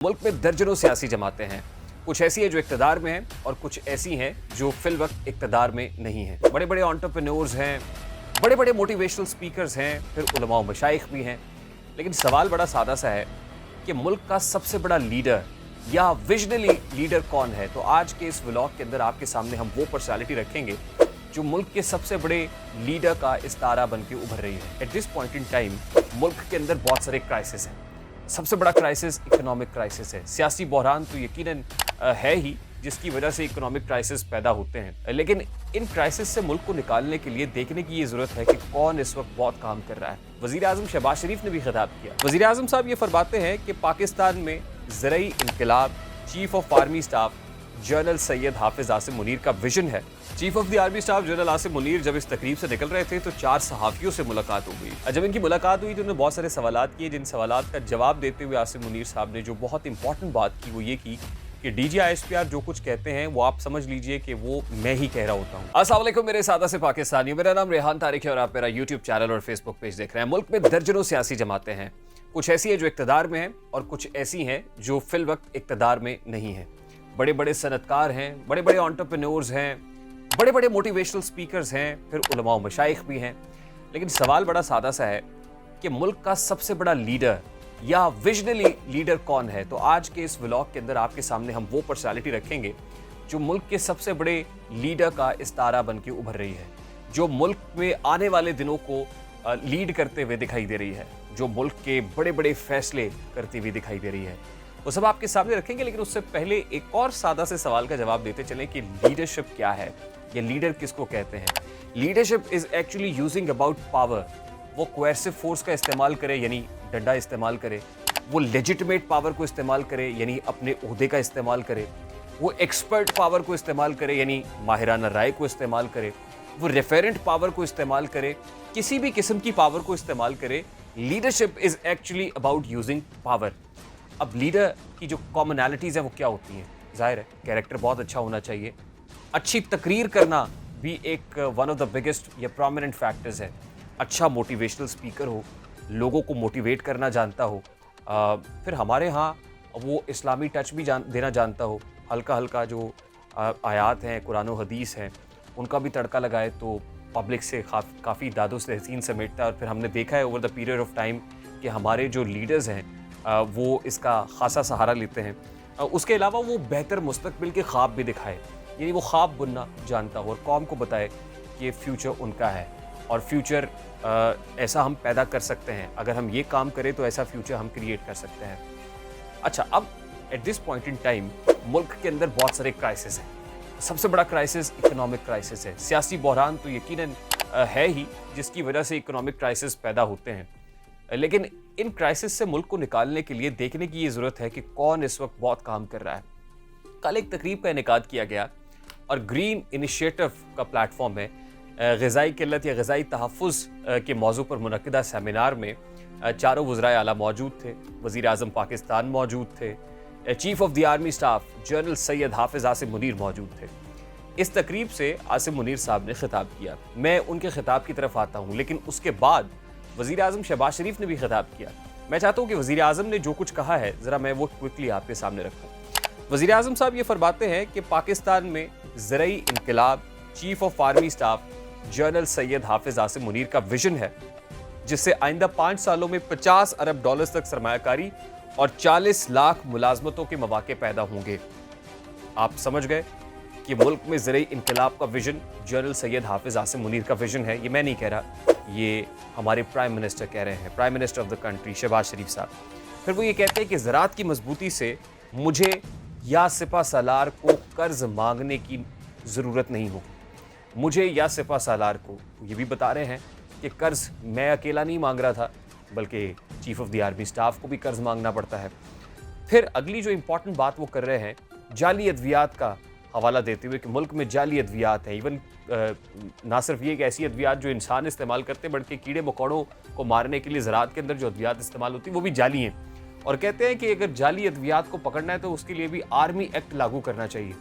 मुल्क में दर्जनों सियासी जमातें हैं। कुछ ऐसी हैं जो इक़्तिदार में हैं और कुछ ऐसी हैं जो फिल वक्त इक़्तिदार में नहीं हैं। बड़े बड़े एंटरप्रेन्योर्स हैं, बड़े बड़े मोटिवेशनल स्पीकर्स हैं, फिर उलमा व मशाइख भी हैं। लेकिन सवाल बड़ा सादा सा है कि मुल्क का सबसे बड़ा लीडर या विजनरी लीडर कौन है। तो आज के इस व्लॉग के अंदर आपके सामने हम वो पर्सनैलिटी रखेंगे जो मुल्क के सबसे बड़े लीडर का इस्तारा बन के उभर रही है। At this point in time मुल्क के अंदर बहुत सारे क्राइसिस हैं। सबसे बड़ा क्राइसिस इकोनॉमिक क्राइसिस है। सियासी बहरान तो यकीनन है ही, जिसकी वजह से इकोनॉमिक क्राइसिस पैदा होते हैं। लेकिन इन क्राइसिस से मुल्क को निकालने के लिए देखने की ये ज़रूरत है कि कौन इस वक्त बहुत काम कर रहा है। वज़ीर आज़म शहबाज शरीफ ने भी खिताब किया। वज़ीर आज़म साहब ये फरमाते हैं कि पाकिस्तान में ज़रई इनकलाब, chief of army staff general Syed हाफिज़ आसिम मुनीर का विजन है। Chief of the army staff general Asim Munir जब इस तकरीब से निकल रहे थे तो 4 सहाफ़ियों से मुलाकात हो गई। जब इनकी मुलाकात हुई तो उन्होंने बहुत सारे सवालात किए, जिन सवालात का जवाब देते हुए आसिम मुनीर साहब ने जो बहुत इंपॉर्टेंट बात की वो ये की कि DGISPR जो कुछ कहते हैं वो आप समझ लीजिए कि वो मैं ही कह रहा होता हूँ। अस्सलाम वालेकुम मेरे सादा से पाकिस्तानियों, मेरा नाम रेहान तारिक है और आप मेरा यूट्यूब चैनल और फेसबुक पेज देख रहे हैं। मुल्क में दर्जनों सियासी जमातें हैं। कुछ ऐसी हैं जो इक़्तिदार में हैं और कुछ ऐसी हैं जो फिल वक्त इक़्तिदार में नहीं हैं। बड़े बड़े सनतकार हैं, बड़े बड़े एंटरप्रेन्योर्स हैं, बड़े बड़े मोटिवेशनल स्पीकर्स हैं, फिर उलमा व मशाइख भी हैं। लेकिन सवाल बड़ा सादा सा है कि मुल्क का सबसे बड़ा लीडर या विजनरी लीडर कौन है। तो आज के इस व्लॉग के अंदर आपके सामने हम वो पर्सनैलिटी रखेंगे जो मुल्क के सबसे बड़े लीडर का इस्तारा बन के उभर रही है, जो मुल्क में आने वाले दिनों को लीड करते हुए दिखाई दे रही है, जो मुल्क के बड़े बड़े फैसले करती हुई दिखाई दे रही है। वो सब आपके सामने रखेंगे। लेकिन उससे पहले एक और सादा से सवाल का जवाब देते चलें कि लीडरशिप क्या है या लीडर किसको कहते हैं। Leadership is actually using about power. वो कोएर्सिव फोर्स का इस्तेमाल करे यानी डंडा इस्तेमाल करे, वो लेजिटिमेट पावर को इस्तेमाल करे यानी अपने ओहदे का इस्तेमाल करे, वो एक्सपर्ट पावर को इस्तेमाल करे यानी माहिराना राय को इस्तेमाल करे, वो रेफरेंट पावर को इस्तेमाल करे, किसी भी किस्म की पावर को इस्तेमाल करे। Leadership is actually about using power. अब लीडर की जो कॉमनैलिटीज़ हैं वो क्या होती हैं? ज़ाहिर है कैरेक्टर बहुत अच्छा होना चाहिए, अच्छी तकरीर करना भी एक वन ऑफ द बिगेस्ट या प्रोमिनेंट फैक्टर्स है। अच्छा मोटिवेशनल स्पीकर हो, लोगों को मोटिवेट करना जानता हो, फिर हमारे यहाँ वो इस्लामी टच भी देना जानता हो। हल्का हल्का जो आयात हैं, कुरान व हदीस हैं, उनका भी तड़का लगाए तो पब्लिक से काफ़ी दादो तहसीन समेटता है। और फिर हमने देखा है over the period of time कि हमारे जो लीडर्स हैं वो इसका खासा सहारा लेते हैं। उसके अलावा वो बेहतर मुस्तकबिल के ख्वाब भी दिखाए, यानी वो ख्वाब बुनना जानता हो और कौम को बताए कि फ्यूचर उनका है और फ्यूचर ऐसा हम पैदा कर सकते हैं। अगर हम ये काम करें तो ऐसा फ्यूचर हम क्रिएट कर सकते हैं। अच्छा, अब at this point in time मुल्क के अंदर बहुत सारे क्राइसिस हैं। सबसे बड़ा क्राइसिस इकोनॉमिक क्राइसिस है। सियासी बहरान तो यकीनन है ही, जिसकी वजह से इकोनॉमिक क्राइसिस पैदा होते हैं। लेकिन इन क्राइसिस से मुल्क को निकालने के लिए देखने की ये ज़रूरत है कि कौन इस वक्त बहुत काम कर रहा है। कल एक तकरीब का इनेकाद किया गया और ग्रीन इनिशिएटिव का प्लेटफॉर्म है। ग़िज़ाई किल्लत या ग़िज़ाई तहफ़्फ़ुज़ के मौजू पर मुनक़िदा सेमिनार में चारों वज़राए आला मौजूद थे। वज़ीर आज़म पाकिस्तान मौजूद थे, chief of the army staff general Syed हाफिज़ आसिम मुनीर मौजूद थे। इस तकरीब से आसिम मुनीर साहब ने खिताब किया। मैं उनके खिताब की तरफ आता हूँ, लेकिन उसके बाद वज़ीर आज़म शहबाज शरीफ ने भी खिताब किया। मैं चाहता हूँ कि वज़ीर आज़म ने जो कुछ कहा है ज़रा मैं वो क्विकली आपके सामने रखूँ। वज़ीर आज़म साहब ये फरमाते हैं कि पाकिस्तान में ज़रई इनकलाब, chief of army staff general Syed हाफिज़ आसिम मुनीर का विजन है, जिससे आइंदा 5 सालों में $50 अरब तक सरमायाकारी और 40 लाख मुलाजमतों के मौके पैदा होंगे। आप समझ गए कि मुल्क में ज़रई इनकलाब का विजन जनरल सैयद हाफिज़ आसिम मुनीर का विजन है। ये मैं नहीं कह रहा, ये हमारे प्राइम मिनिस्टर कह रहे हैं, prime minister of the country Shahbaz Sharif साहब। फिर वो ये कहते हैं कि ज़राअत की मजबूती से मुझे या सिपा सालार को कर्ज मांगने की ज़रूरत नहीं होगी। मुझे या सिपा सालार को ये भी बता रहे हैं कि कर्ज मैं अकेला नहीं मांग रहा था, बल्कि chief of the army staff को भी कर्ज मांगना पड़ता है। फिर अगली जो इंपॉर्टेंट बात वो कर रहे हैं जाली अद्वियात का हवाला देते हुए कि मुल्क में जाली अद्वियात हैं। इवन ना सिर्फ ये कि ऐसी अद्वियात जो इंसान इस्तेमाल करते हैं, बल्कि कीड़े मकोड़ों को मारने के लिए ज़राअत के अंदर जो अद्वियात इस्तेमाल होती है वो भी जाली हैं। और कहते हैं कि अगर जाली अद्वियात को पकड़ना है तो उसके लिए भी आर्मी एक्ट लागू करना चाहिए।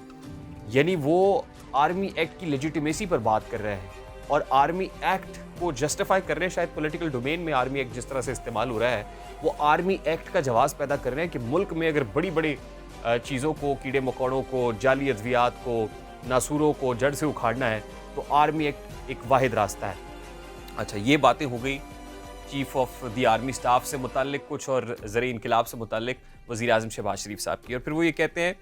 यानी वो आर्मी एक्ट की लेजिटिमेसी पर बात कर रहे हैं اور آرمی ایکٹ کو جسٹیفائی کر رہے ہیں. شاید پولیٹیکل ڈومین میں آرمی ایکٹ جس طرح سے استعمال ہو رہا ہے وہ آرمی ایکٹ کا جواز پیدا کر رہے ہیں کہ ملک میں اگر بڑی بڑی چیزوں کو, کیڑے مکوڑوں کو, جعلی ادویات کو, ناسوروں کو جڑ سے اکھاڑنا ہے تو آرمی ایکٹ ایک واحد راستہ ہے. اچھا, یہ باتیں ہو گئی chief of the army staff سے متعلق کچھ, اور زرعی انقلاب سے متعلق وزیر اعظم شہباز شریف صاحب کی. اور پھر وہ یہ کہتے ہیں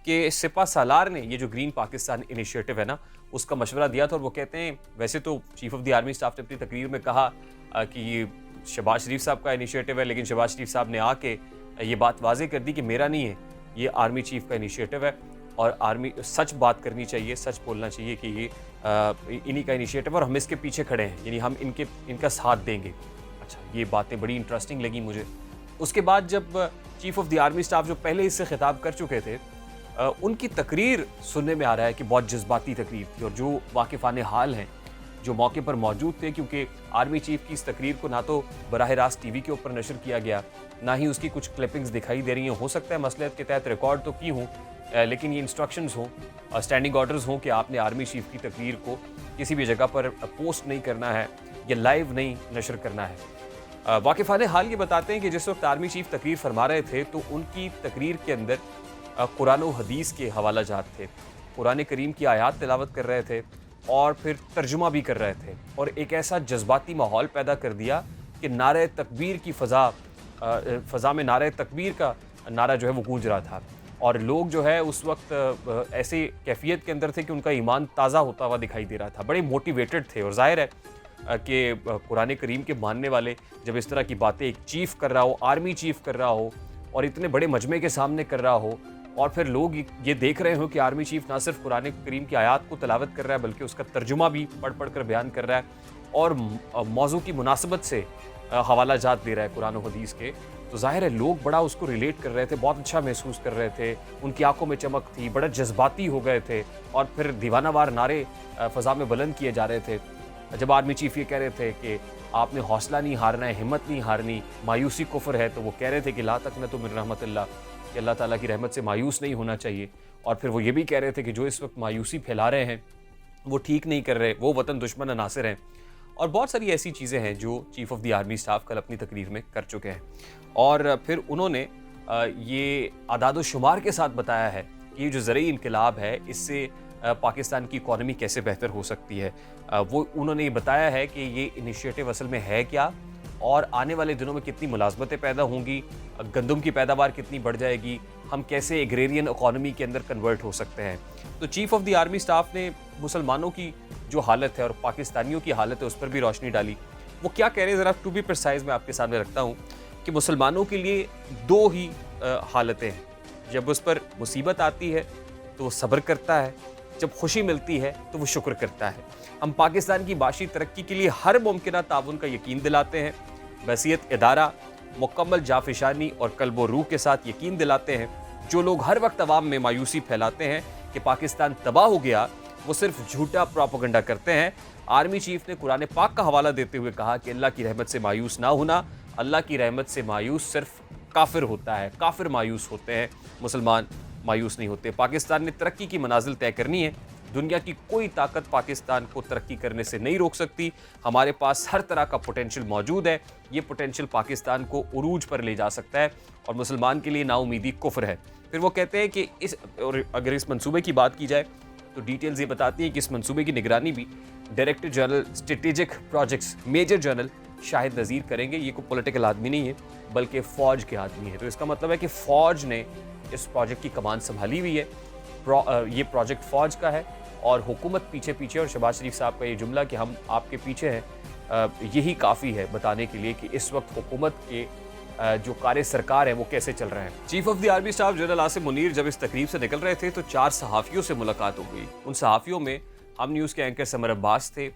کہ سپہ سالار نے یہ جو گرین پاکستان انیشیٹو ہے نا اس کا مشورہ دیا تھا, اور وہ کہتے ہیں ویسے تو chief of the army staff نے اپنی تقریر میں کہا کہ یہ شہباز شریف صاحب کا انیشیٹو ہے, لیکن شہباز شریف صاحب نے آ کے یہ بات واضح کر دی کہ میرا نہیں ہے, یہ آرمی چیف کا انیشیٹو ہے اور آرمی سچ بات کرنی چاہیے, سچ بولنا چاہیے کہ یہ انہی کا انیشیٹو ہے اور ہم اس کے پیچھے کھڑے ہیں, یعنی ہم ان کا ساتھ دیں گے. اچھا, یہ باتیں بڑی انٹرسٹنگ لگی مجھے. اس کے بعد جب chief of the army staff جو پہلے اس سے خطاب کر چکے تھے ان کی تقریر سننے میں آ رہا ہے کہ بہت جذباتی تقریر تھی, اور جو واقفان حال ہیں جو موقع پر موجود تھے, کیونکہ آرمی چیف کی اس تقریر کو نہ تو براہ راست ٹی وی کے اوپر نشر کیا گیا, نہ ہی اس کی کچھ کلپنگز دکھائی دے رہی ہیں. ہو سکتا ہے مصلحت کے تحت ریکارڈ تو کی ہوں, لیکن یہ انسٹرکشنز ہوں, اسٹینڈنگ آرڈرز ہوں کہ آپ نے آرمی چیف کی تقریر کو کسی بھی جگہ پر پوسٹ نہیں کرنا ہے یا لائیو نہیں نشر کرنا ہے. واقفان حال یہ بتاتے ہیں کہ جس وقت آرمی چیف تقریر فرما رہے تھے تو ان کی تقریر کے اندر قرآن و حدیث کے حوالہ جات تھے, قرآن کریم کی آیات تلاوت کر رہے تھے اور پھر ترجمہ بھی کر رہے تھے, اور ایک ایسا جذباتی ماحول پیدا کر دیا کہ نعرہ تکبیر کی فضا میں نعرہ تکبیر کا نعرہ جو ہے وہ گونج رہا تھا, اور لوگ جو ہے اس وقت ایسی کیفیت کے اندر تھے کہ ان کا ایمان تازہ ہوتا ہوا دکھائی دے رہا تھا, بڑے موٹیویٹڈ تھے. اور ظاہر ہے کہ قرآن کریم کے ماننے والے جب اس طرح کی باتیں ایک چیف کر رہا ہو, آرمی چیف کر رہا ہو, اور اتنے بڑے مجمع کے سامنے کر رہا ہو, اور پھر لوگ یہ دیکھ رہے ہوں کہ آرمی چیف نہ صرف قرآن کریم کی آیات کو تلاوت کر رہا ہے بلکہ اس کا ترجمہ بھی پڑھ کر بیان کر رہا ہے اور موضوع کی مناسبت سے حوالہ جات دے رہا ہے قرآن و حدیث کے, تو ظاہر ہے لوگ بڑا اس کو ریلیٹ کر رہے تھے, بہت اچھا محسوس کر رہے تھے, ان کی آنکھوں میں چمک تھی, بڑا جذباتی ہو گئے تھے, اور پھر دیوانہ وار نعرے فضا میں بلند کیے جا رہے تھے. جب آرمی چیف یہ کہہ رہے تھے کہ آپ نے حوصلہ نہیں ہارنا ہے, ہمت نہیں ہارنی, مایوسی کفر ہے, تو وہ کہہ رہے تھے کہ لا تقنطوا من رحمت اللہ, کہ اللہ تعالیٰ کی رحمت سے مایوس نہیں ہونا چاہیے. اور پھر وہ یہ بھی کہہ رہے تھے کہ جو اس وقت مایوسی پھیلا رہے ہیں وہ ٹھیک نہیں کر رہے, وہ وطن دشمن عناصر ہیں. اور بہت ساری ایسی چیزیں ہیں جو chief of the army staff کل اپنی تقریر میں کر چکے ہیں. اور پھر انہوں نے یہ اعداد و شمار کے ساتھ بتایا ہے کہ یہ جو زرعی انقلاب ہے اس سے پاکستان کی اکانومی کیسے بہتر ہو سکتی ہے. وہ انہوں نے یہ بتایا ہے کہ یہ انیشیٹو اصل میں ہے کیا, اور آنے والے دنوں میں کتنی ملازمتیں پیدا ہوں گی, گندم کی پیداوار کتنی بڑھ جائے گی, ہم کیسے ایگریرین اکانومی کے اندر کنورٹ ہو سکتے ہیں. تو chief of the army staff نے مسلمانوں کی جو حالت ہے اور پاکستانیوں کی حالت ہے اس پر بھی روشنی ڈالی. وہ کیا کہہ رہے ہیں ذرا ٹو بی پرسائز میں آپ کے سامنے رکھتا ہوں کہ مسلمانوں کے لیے دو ہی حالتیں ہیں. جب اس پر مصیبت آتی ہے تو وہ صبر کرتا ہے, جب خوشی ملتی ہے تو وہ شکر کرتا ہے. ہم پاکستان کی معاشی ترقی کے لیے ہر ممکنہ تعاون کا یقین دلاتے ہیں. بحیثیت ادارہ مکمل جافشانی اور قلب و روح کے ساتھ یقین دلاتے ہیں. جو لوگ ہر وقت عوام میں مایوسی پھیلاتے ہیں کہ پاکستان تباہ ہو گیا, وہ صرف جھوٹا پروپیگنڈا کرتے ہیں. آرمی چیف نے قرآن پاک کا حوالہ دیتے ہوئے کہا کہ اللہ کی رحمت سے مایوس نہ ہونا, اللہ کی رحمت سے مایوس صرف کافر ہوتا ہے, کافر مایوس ہوتے ہیں, مسلمان مایوس نہیں ہوتے. پاکستان نے ترقی کی منازل طے کرنی ہے, دنیا کی کوئی طاقت پاکستان کو ترقی کرنے سے نہیں روک سکتی. ہمارے پاس ہر طرح کا پوٹینشیل موجود ہے, یہ پوٹینشیل پاکستان کو عروج پر لے جا سکتا ہے, اور مسلمان کے لیے نا امیدی کفر ہے. پھر وہ کہتے ہیں کہ اگر اس منصوبے کی بات کی جائے تو ڈیٹیلز یہ بتاتی ہیں کہ اس منصوبے کی نگرانی بھی director general strategic projects major general Shahid Nazir کریں گے. یہ کوئی پولیٹیکل آدمی نہیں ہے بلکہ فوج کے آدمی ہے, تو اس کا مطلب ہے کہ فوج نے اس پروجیکٹ کی کمان سنبھالی ہوئی ہے. یہ پروجیکٹ فوج کا ہے اور حکومت پیچھے پیچھے, اور شہباز شریف صاحب کا یہ جملہ کہ ہم آپ کے پیچھے ہیں یہی کافی ہے بتانے کے لیے کہ اس وقت حکومت کے جو کار سرکار ہیں وہ کیسے چل رہے ہیں. Chief of the army staff general Asim Munir جب اس تقریب سے نکل رہے تھے تو 4 صحافیوں سے ملاقات ہو گئی. ان صحافیوں میں ہم نیوز کے اینکر سمر عباس تھے,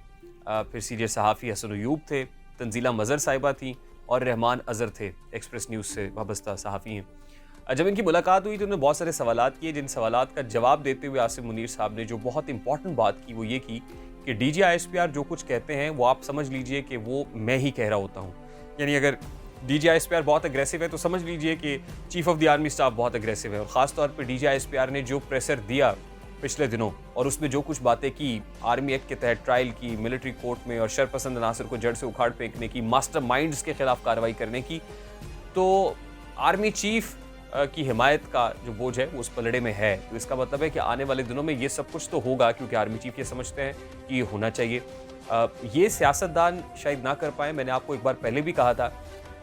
پھر سینئر صحافی حسن ایوب تھے, تنزیلہ مظہر صاحبہ تھیں, اور رحمان اظہر تھے, ایکسپریس نیوز سے وابستہ صحافی ہیں. جب ان کی ملاقات ہوئی تو انہوں نے بہت سارے سوالات کیے, جن سوالات کا جواب دیتے ہوئے عاصم منیر صاحب نے جو بہت امپورٹنٹ بات کی وہ یہ کی کہ D G I S P R جو کچھ کہتے ہیں وہ آپ سمجھ لیجئے کہ وہ میں ہی کہہ رہا ہوتا ہوں. یعنی اگر D G I S P R بہت اگریسو ہے تو سمجھ لیجئے کہ chief of the army staff بہت اگریسو ہے, اور خاص طور پہ D G I S P R نے جو پریسر دیا पिछले दिनों, और उसमें जो कुछ बातें की, आर्मी एक्ट के तहत ट्रायल की, मिलिट्री कोर्ट में, और शरपसंद अनासर को जड़ से उखाड़ फेंकने की, मास्टरमाइंड्स के खिलाफ कार्रवाई करने की, तो आर्मी चीफ की हिमायत का जो बोझ है वो उस पलड़े में है। तो इसका मतलब है कि आने वाले दिनों में ये सब कुछ तो होगा, क्योंकि आर्मी चीफ ये समझते हैं कि ये होना चाहिए। ये सियासतदान शायद ना कर पाए। मैंने आपको एक बार पहले भी कहा था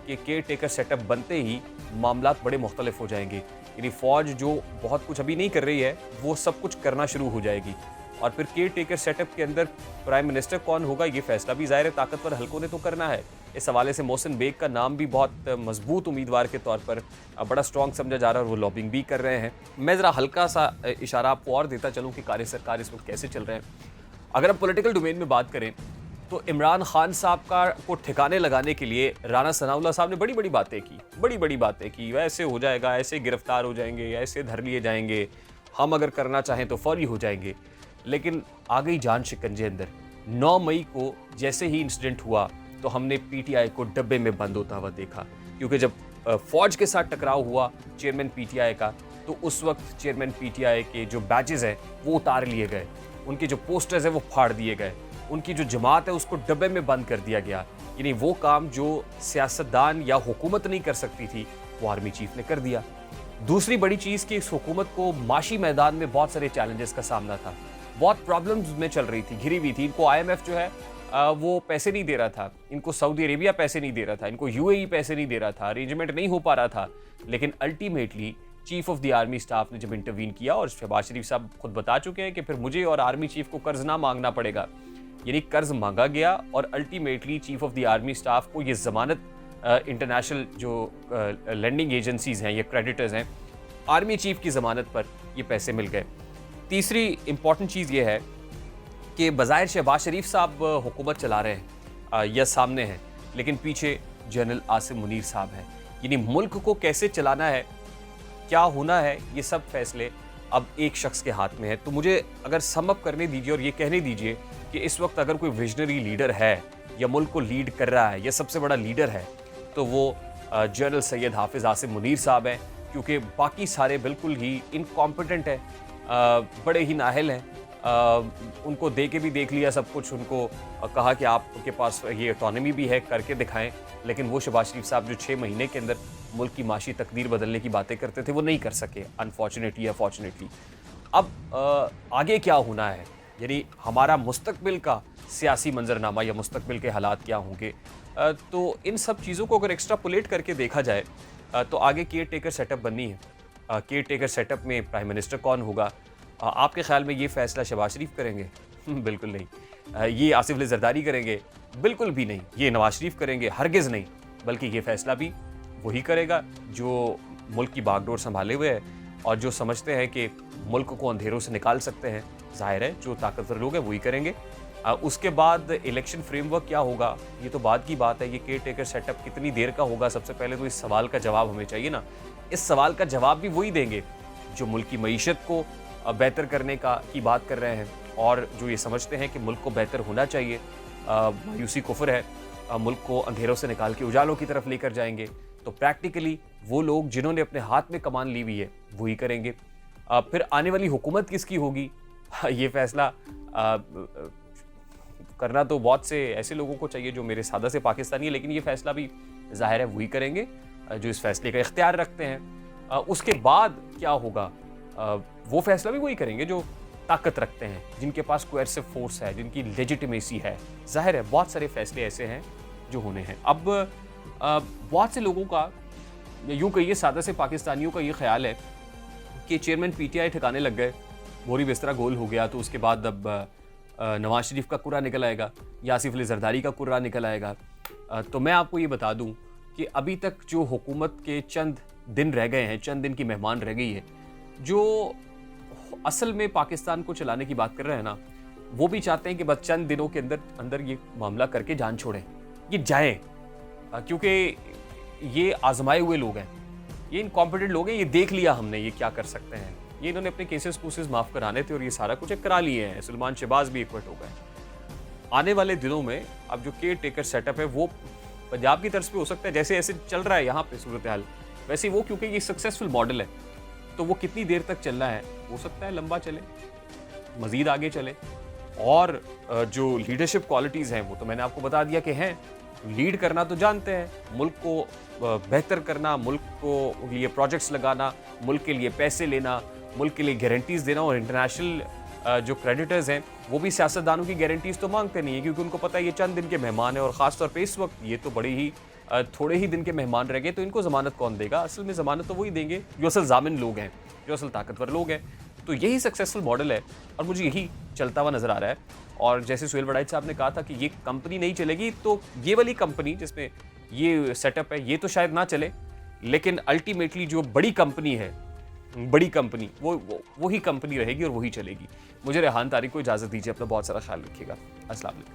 कि केयर टेकर सेटअप बनते ही मामलात बड़े मुख्तलिफ हो जाएंगे। यानी फौज जो बहुत कुछ अभी नहीं कर रही है वो सब कुछ करना शुरू हो जाएगी, और फिर केयर टेकर सेटअप के अंदर प्राइम मिनिस्टर कौन होगा ये फैसला भी ज़ाहिर है ताकतवर हलकों ने तो करना है। इस हवाले से मोहसिन बेग का नाम भी बहुत मजबूत उम्मीदवार के तौर पर बड़ा स्ट्रॉन्ग समझा जा रहा है, और वो लॉबिंग भी कर रहे हैं। मैं ज़रा हल्का सा इशारा आपको और देता चलूँ कि कार्य सरकार इस वक्त कैसे चल रहे हैं। अगर हम पॉलिटिकल डोमेन में बात करें तो इमरान खान साहब को ठिकाने लगाने के लिए राना सनाउल्लाह साहब ने बड़ी बड़ी बातें की। वैसे हो जाएगा, ऐसे गिरफ्तार हो जाएंगे, ऐसे धर लिए जाएंगे, हम अगर करना चाहें तो फौरी हो जाएंगे। लेकिन आ गई जान शिकंजे अंदर। 9 मई को जैसे ही इंसिडेंट हुआ तो हमने पीटीआई को डब्बे में बंद होता हुआ देखा, क्योंकि जब फौज के साथ टकराव हुआ चेयरमैन पीटीआई का, तो उस वक्त चेयरमैन पीटीआई के जो बैजेस हैं वो उतार लिए गए, उनके जो पोस्टर्स हैं वो फाड़ दिए गए, उनकी जो जमात है उसको डब्बे में बंद कर दिया गया। यानी वो काम जो सियासतदान या हुकूमत नहीं कर सकती थी वो आर्मी चीफ ने कर दिया। दूसरी बड़ी चीज़ कि इस हुकूमत को माशी मैदान में बहुत सारे चैलेंजेस का सामना था, बहुत प्रॉब्लम्स में चल रही थी, घिरी हुई थी। इनको आईएमएफ जो है वो पैसे नहीं दे रहा था, इनको सऊदी अरेबिया पैसे नहीं दे रहा था, इनको यूएई पैसे नहीं दे रहा था, अरेंजमेंट नहीं हो पा रहा था। लेकिन ultimately chief of the army staff ने जब इंटरवीन किया, और शहबाज शरीफ साहब खुद बता चुके हैं कि फिर मुझे और आर्मी चीफ को कर्ज ना मांगना पड़ेगा, यानी कर्ज मांगा गया, और ultimately chief of the army staff को ये जमानत इंटरनेशनल जो लैंडिंग एजेंसीज हैं या क्रेडिटर्स हैं, आर्मी चीफ की जमानत पर ये पैसे मिल गए। तीसरी इंपॉर्टेंट चीज़ ये है कि बज़ाहिर शहबाज शरीफ साहब हुकूमत चला रहे हैं या सामने हैं, लेकिन पीछे जनरल आसिम मुनीर साहब हैं। यानी मुल्क को कैसे चलाना है, क्या होना है, ये सब फैसले अब एक शख्स के हाथ में है। तो मुझे अगर सम अप करने दीजिए और ये कहने दीजिए कि इस वक्त अगर कोई विजनरी लीडर है या मुल्क को लीड कर रहा है या सबसे बड़ा लीडर है, तो वो जनरल सैयद हाफिज़ आसिम मुनीर साहब हैं, क्योंकि बाकी सारे बिल्कुल ही इनकॉम्पिटेंट हैं, बड़े ही नाहल हैं। उनको दे के भी देख लिया सब कुछ, उनको कहा कि आपके पास ये ऑटोनॉमी भी है, करके दिखाएं, लेकिन वो शहबाज शरीफ साहब जो 6 महीने के अंदर मुल्क की माशी तकदीर बदलने की बातें करते थे वो नहीं कर सके, अनफॉर्चुनेटली या फॉर्चुनेटली। अब आगे क्या होना है, यानी हमारा मुस्तकबिल का सियासी मंजरनामा या मुस्तकबिल के हालात क्या होंगे, तो इन सब चीज़ों को अगर एक्स्ट्रापोलेट करके देखा जाए तो आगे केयर टेकर सेटअप बननी है। केयर टेकर सेटअप में प्राइम मिनिस्टर कौन होगा, आपके ख्याल में ये फैसला शहबाज शरीफ करेंगे? बिल्कुल नहीं। ये आसिफ अली जरदारी करेंगे? बिल्कुल भी नहीं। ये नवाज शरीफ करेंगे? हरगिज़ नहीं। बल्कि ये फैसला भी वही करेगा जो मुल्क की बागडोर संभाले हुए है और जो समझते हैं कि मुल्क को अंधेरों से निकाल सकते हैं। जाहिर है जो ताकतवर लोग हैं वही करेंगे। उसके बाद इलेक्शन फ्रेमवर्क क्या होगा ये तो बाद की बात है। ये केयर टेकर सेटअप कितनी देर का होगा, सबसे पहले तो इस सवाल का जवाब हमें चाहिए ना। इस सवाल का जवाब भी वही देंगे जो मुल्क की मईशत को बेहतर करने की बात कर रहे हैं और जो ये समझते हैं कि मुल्क को बेहतर होना चाहिए। मायूसी कुफ्र है, मुल्क को अंधेरों से निकाल के उजालों की तरफ लेकर जाएंगे। तो प्रैक्टिकली वो लोग जिन्होंने अपने हाथ में कमान ली हुई है वही करेंगे। फिर आने वाली हुकूमत किसकी होगी ये फैसला करना तो बहुत से ऐसे लोगों को चाहिए जो मेरे सादा से पाकिस्तानी है, लेकिन ये फैसला भी जाहिर है वही करेंगे जो इस फैसले का इख्तियार रखते हैं। उसके बाद क्या होगा वो फैसला भी वही करेंगे जो ताकत रखते हैं, जिनके पास कोएर्सिव फोर्स है, जिनकी लेजिटिमेसी है। जाहिर है बहुत सारे फैसले ऐसे हैं जो होने हैं। अब बहुत से लोगों का, यूँ कहिए सादा से पाकिस्तानियों का ये ख्याल है कि चेयरमैन पीटीआई ठिकाने लग गए, बोरी बिस्तरा गोल हो गया, तो उसके बाद अब नवाज शरीफ का कुर्रा निकल आएगा या आसिफ अली जरदारी का कुर्रा निकल आएगा। तो मैं आपको ये बता दूं कि अभी तक जो हुकूमत के चंद दिन रह गए हैं, चंद दिन की मेहमान रह गई है, जो असल में पाकिस्तान को चलाने की बात कर रहे हैं ना, वो भी चाहते हैं कि बस चंद दिनों के अंदर ये मामला करके जान छोड़ें, ये जाएं, क्योंकि ये आजमाए हुए लोग हैं, ये इनकॉम्पिटेंट लोग हैं, ये देख लिया हमने ये क्या कर सकते हैं। ये इन्होंने अपने केसेस माफ़ कराने थे और ये सारा कुछ करा लिए हैं। सुलेमान शहबाज भी इक्वट हो गए। आने वाले दिनों में अब जो केयर टेकर सेटअप है वो पंजाब की तरफ पे हो सकता है, जैसे ऐसे चल रहा है यहाँ पे सूरत हाल, वैसे वो, क्योंकि ये सक्सेसफुल मॉडल है, تو وہ کتنی دیر تک چلنا ہے؟ ہو سکتا ہے لمبا چلے، مزید آگے چلے. اور جو لیڈرشپ کوالٹیز ہیں وہ تو میں نے آپ کو بتا دیا کہ ہیں. لیڈ کرنا تو جانتے ہیں، ملک کو بہتر کرنا، ملک کو لیے پروجیکٹس لگانا، ملک کے لیے پیسے لینا، ملک کے لیے گارنٹیز دینا. اور انٹرنیشنل جو کریڈیٹرز ہیں وہ بھی سیاستدانوں کی گارنٹیز تو مانگتے نہیں ہیں، کیونکہ ان کو پتہ ہے یہ چند دن کے مہمان ہیں، اور خاص طور پہ اس وقت یہ تو بڑے ہی تھوڑے ہی دن کے مہمان رہ گئے، تو ان کو ضمانت کون دے گا؟ اصل میں ضمانت تو وہی دیں گے جو اصل ضامن لوگ ہیں، جو اصل طاقتور لوگ ہیں. تو یہی سکسیسفل ماڈل ہے اور مجھے یہی چلتا ہوا نظر آ رہا ہے. اور جیسے سہیل وڑائچ صاحب نے کہا تھا کہ یہ کمپنی نہیں چلے گی، تو یہ والی کمپنی جس میں یہ سیٹ اپ ہے یہ تو شاید نہ چلے، لیکن الٹیمیٹلی جو بڑی کمپنی ہے، بڑی کمپنی وہی کمپنی رہے گی اور وہی چلے گی. مجھے ریحان طارق کو اجازت دیجیے، اپنا بہت سارا خیال رکھیے گا. السلام علیکم.